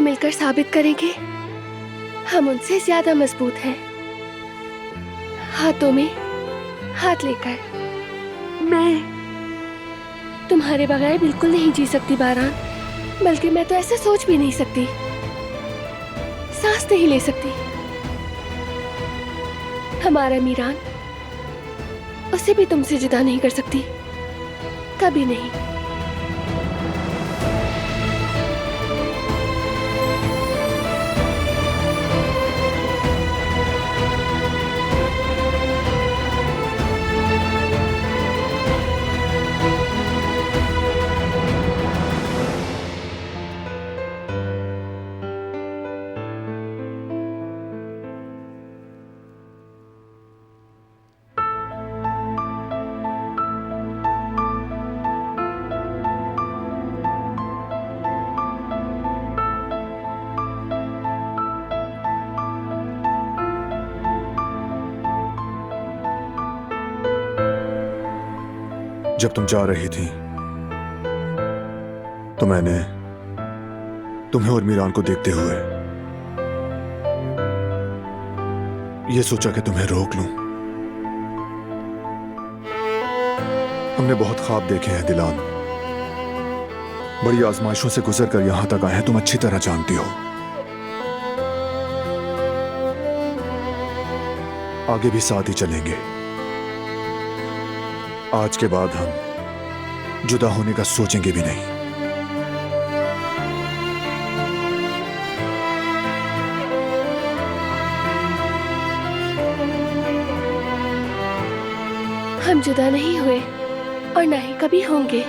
मिलकर साबित करेंगे हम उनसे ज्यादा मजबूत हैं। हाथों में हाथ लेकर। मैं तुम्हारे बगैर बिल्कुल नहीं जी सकती बारान, बल्कि मैं तो ऐसे सोच भी नहीं सकती, सांस नहीं ले सकती। हमारा मीरान, उसे भी तुमसे जुदा नहीं कर सकती, कभी नहीं। जब तुम जा रही थी तो मैंने तुम्हें और मीरान को देखते हुए यह सोचा कि तुम्हें रोक लूं। हमने बहुत ख्वाब देखे हैं दिलान, बड़ी आजमाइशों से गुजर कर यहां तक आए हैं, तुम अच्छी तरह जानती हो। आगे भी साथ ही चलेंगे। आज के बाद हम जुदा होने का सोचेंगे भी नहीं। हम जुदा नहीं हुए और ना ही कभी होंगे।